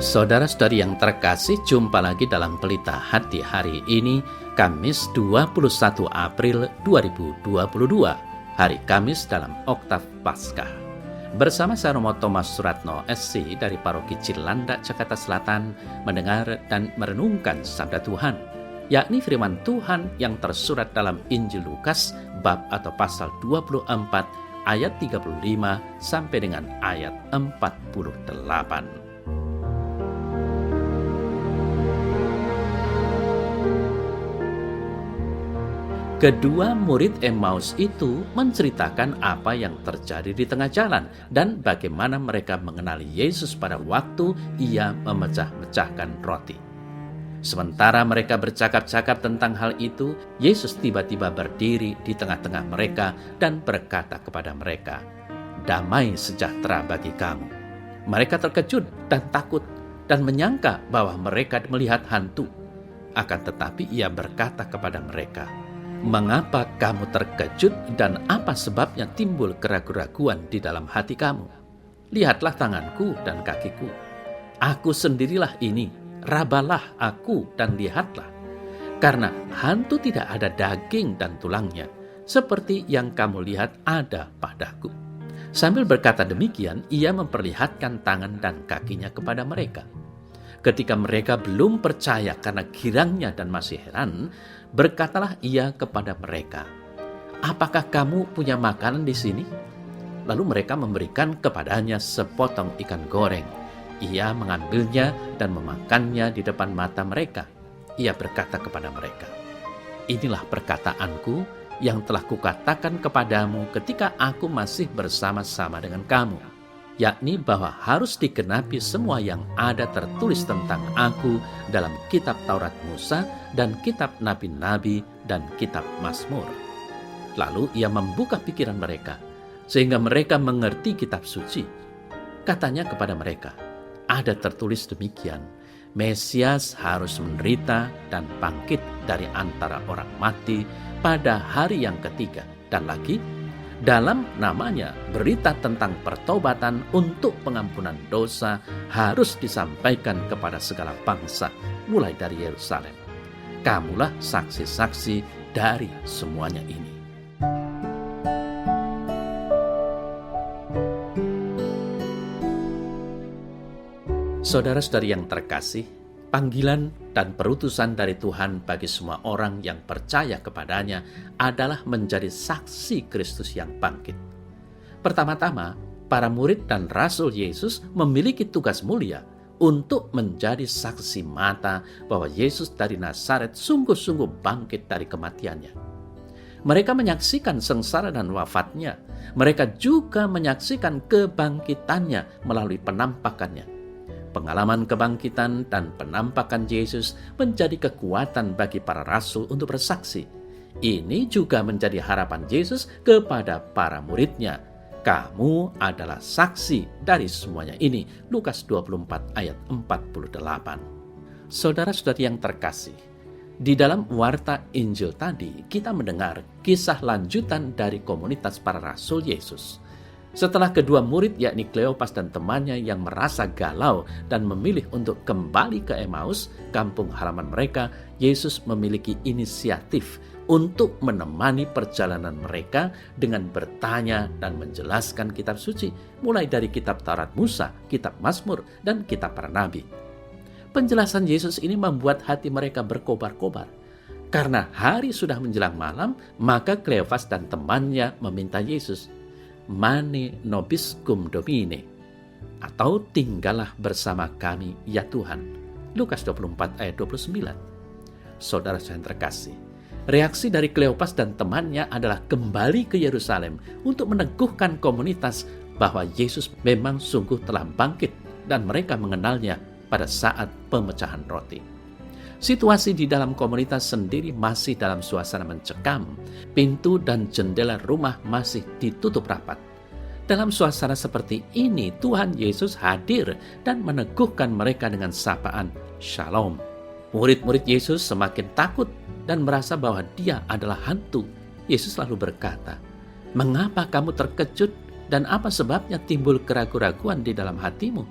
Saudara-saudari yang terkasih, jumpa lagi dalam Pelita Hati hari ini, Kamis 21 April 2022, hari Kamis dalam Oktav Paskah. Bersama saya Romo Thomas Suratno SC dari Paroki Cilandak, Jakarta Selatan, mendengar dan merenungkan Sabda Tuhan, yakni firman Tuhan yang tersurat dalam Injil Lukas bab atau pasal 24 ayat 35 sampai dengan ayat 48. Kedua murid Emmaus itu menceritakan apa yang terjadi di tengah jalan dan bagaimana mereka mengenali Yesus pada waktu ia memecah-mecahkan roti. Sementara mereka bercakap-cakap tentang hal itu, Yesus tiba-tiba berdiri di tengah-tengah mereka dan berkata kepada mereka, "Damai sejahtera bagi kamu." Mereka terkejut dan takut dan menyangka bahwa mereka melihat hantu. Akan tetapi ia berkata kepada mereka, "Mengapa kamu terkejut dan apa sebabnya timbul keraguan-raguan di dalam hati kamu? Lihatlah tanganku dan kakiku. Aku sendirilah ini, rabalah aku dan lihatlah. Karena hantu tidak ada daging dan tulangnya, seperti yang kamu lihat ada padaku." Sambil berkata demikian, ia memperlihatkan tangan dan kakinya kepada mereka. Ketika mereka belum percaya karena girangnya dan masih heran, berkatalah ia kepada mereka, "Apakah kamu punya makanan di sini?" Lalu mereka memberikan kepadanya sepotong ikan goreng. Ia mengambilnya dan memakannya di depan mata mereka. Ia berkata kepada mereka, "Inilah perkataanku yang telah kukatakan kepadamu ketika aku masih bersama-sama dengan kamu, yakni bahwa harus digenapi semua yang ada tertulis tentang aku dalam kitab Taurat Musa dan kitab Nabi-Nabi dan kitab Mazmur." Lalu ia membuka pikiran mereka, sehingga mereka mengerti kitab suci. Katanya kepada mereka, "Ada tertulis demikian, Mesias harus menderita dan bangkit dari antara orang mati pada hari yang ketiga. Dan lagi, dalam namanya berita tentang pertobatan untuk pengampunan dosa harus disampaikan kepada segala bangsa, mulai dari Yerusalem. Kamulah saksi-saksi dari semuanya ini." Saudara-saudari yang terkasih, panggilan dan perutusan dari Tuhan bagi semua orang yang percaya kepadanya adalah menjadi saksi Kristus yang bangkit. Pertama-tama, para murid dan Rasul Yesus memiliki tugas mulia untuk menjadi saksi mata bahwa Yesus dari Nazaret sungguh-sungguh bangkit dari kematiannya. Mereka menyaksikan sengsara dan wafatnya. Mereka juga menyaksikan kebangkitannya melalui penampakannya. Pengalaman kebangkitan dan penampakan Yesus menjadi kekuatan bagi para rasul untuk bersaksi. Ini juga menjadi harapan Yesus kepada para muridnya. "Kamu adalah saksi dari semuanya ini." Lukas 24 ayat 48. Saudara-saudari yang terkasih, di dalam warta Injil tadi kita mendengar kisah lanjutan dari komunitas para rasul Yesus. Setelah kedua murid yakni Kleopas dan temannya yang merasa galau dan memilih untuk kembali ke Emmaus, kampung halaman mereka, Yesus memiliki inisiatif untuk menemani perjalanan mereka dengan bertanya dan menjelaskan kitab suci, mulai dari kitab Taurat Musa, kitab Mazmur, dan kitab para nabi. Penjelasan Yesus ini membuat hati mereka berkobar-kobar. Karena hari sudah menjelang malam, maka Kleopas dan temannya meminta Yesus, "Mane nobiscum Domine," atau "tinggallah bersama kami ya Tuhan." Lukas 24 ayat 29. Saudara yang terkasih, reaksi dari Kleopas dan temannya adalah kembali ke Yerusalem untuk meneguhkan komunitas bahwa Yesus memang sungguh telah bangkit dan mereka mengenalnya pada saat pemecahan roti. Situasi di dalam komunitas sendiri masih dalam suasana mencekam. Pintu dan jendela rumah masih ditutup rapat. Dalam suasana seperti ini, Tuhan Yesus hadir dan meneguhkan mereka dengan sapaan Shalom. Murid-murid Yesus semakin takut dan merasa bahwa dia adalah hantu. Yesus lalu berkata, "Mengapa kamu terkejut dan apa sebabnya timbul keraguan-raguan di dalam hatimu?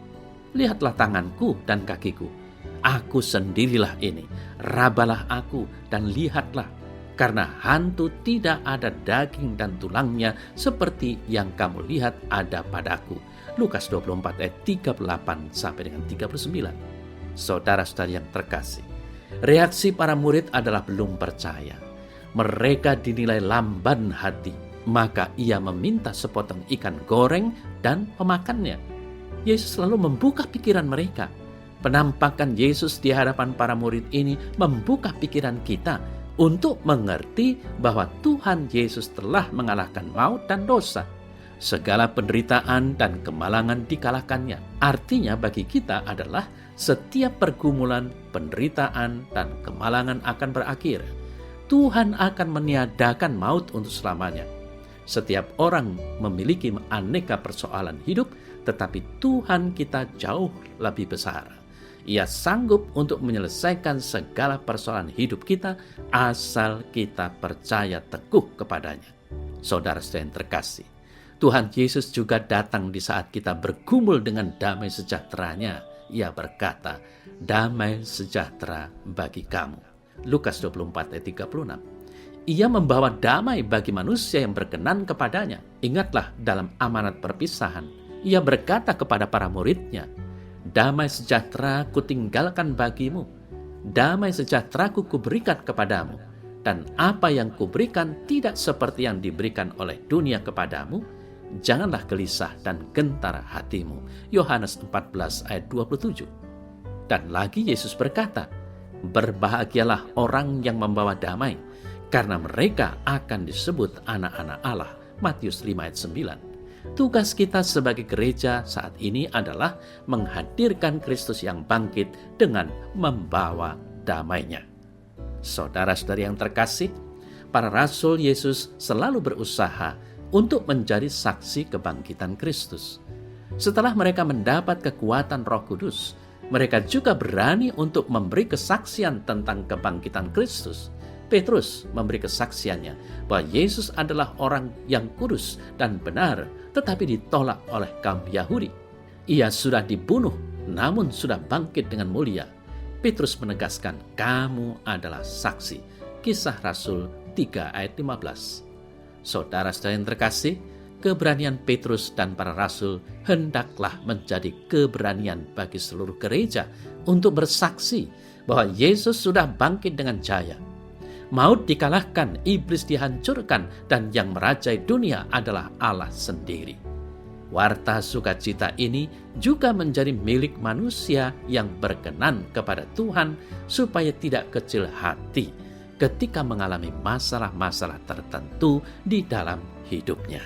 Lihatlah tanganku dan kakiku. Aku sendirilah ini. Rabalah aku dan lihatlah. Karena hantu tidak ada daging dan tulangnya seperti yang kamu lihat ada padaku. Lukas 24 ayat 38 sampai dengan 39. Saudara-saudara yang terkasih, reaksi para murid adalah belum percaya. Mereka dinilai lamban hati, maka ia meminta sepotong ikan goreng dan pemakannya. Yesus selalu membuka pikiran mereka. Penampakan Yesus di hadapan para murid ini membuka pikiran kita untuk mengerti bahwa Tuhan Yesus telah mengalahkan maut dan dosa. Segala penderitaan dan kemalangan dikalahkannya. Artinya bagi kita adalah setiap pergumulan, penderitaan, dan kemalangan akan berakhir. Tuhan akan meniadakan maut untuk selamanya. Setiap orang memiliki aneka persoalan hidup, tetapi Tuhan kita jauh lebih besar. Ia sanggup untuk menyelesaikan segala persoalan hidup kita asal kita percaya teguh kepadanya. Saudara-saudara yang terkasih, Tuhan Yesus juga datang di saat kita bergumul dengan damai sejahteranya. Ia berkata, damai sejahtera bagi kamu. Lukas 24 ayat 36. Ia membawa damai bagi manusia yang berkenan kepadanya. Ingatlah dalam amanat perpisahan, ia berkata kepada para muridnya, damai sejahtera kutinggalkan bagimu, damai sejahtera kuberikan kepadamu, dan apa yang kuberikan tidak seperti yang diberikan oleh dunia kepadamu. Janganlah gelisah dan gentar hatimu. Yohanes 14 ayat 27. Dan lagi Yesus berkata, berbahagialah orang yang membawa damai, karena mereka akan disebut anak-anak Allah. Matius 5 ayat 9. Tugas kita sebagai gereja saat ini adalah menghadirkan Kristus yang bangkit dengan membawa damai-Nya. Saudara-saudari yang terkasih, para rasul Yesus selalu berusaha untuk menjadi saksi kebangkitan Kristus. Setelah mereka mendapat kekuatan Roh Kudus, mereka juga berani untuk memberi kesaksian tentang kebangkitan Kristus. Petrus memberi kesaksiannya bahwa Yesus adalah orang yang kudus dan benar, tetapi ditolak oleh kaum Yahudi. Ia sudah dibunuh, namun sudah bangkit dengan mulia. Petrus menegaskan, kamu adalah saksi. Kisah Rasul 3 ayat 15. Saudara-saudara yang terkasih, keberanian Petrus dan para rasul hendaklah menjadi keberanian bagi seluruh gereja untuk bersaksi bahwa Yesus sudah bangkit dengan jaya. Maut dikalahkan, iblis dihancurkan, dan yang merajai dunia adalah Allah sendiri. Warta sukacita ini juga menjadi milik manusia yang berkenan kepada Tuhan supaya tidak kecil hati ketika mengalami masalah-masalah tertentu di dalam hidupnya.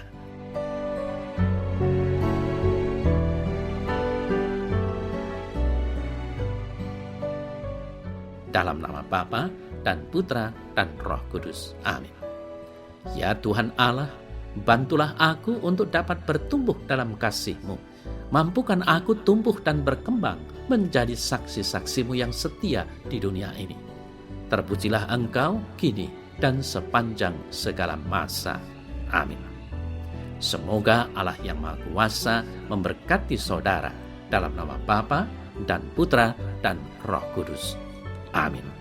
Dalam nama Bapa dan Putra dan Roh Kudus. Amin. Ya Tuhan Allah, bantulah aku untuk dapat bertumbuh dalam kasih-Mu. Mampukan aku tumbuh dan berkembang menjadi saksi-saksi-Mu yang setia di dunia ini. Terpujilah Engkau kini dan sepanjang segala masa. Amin. Semoga Allah yang Maha Kuasa memberkati saudara dalam nama Bapa dan Putra dan Roh Kudus. Amin.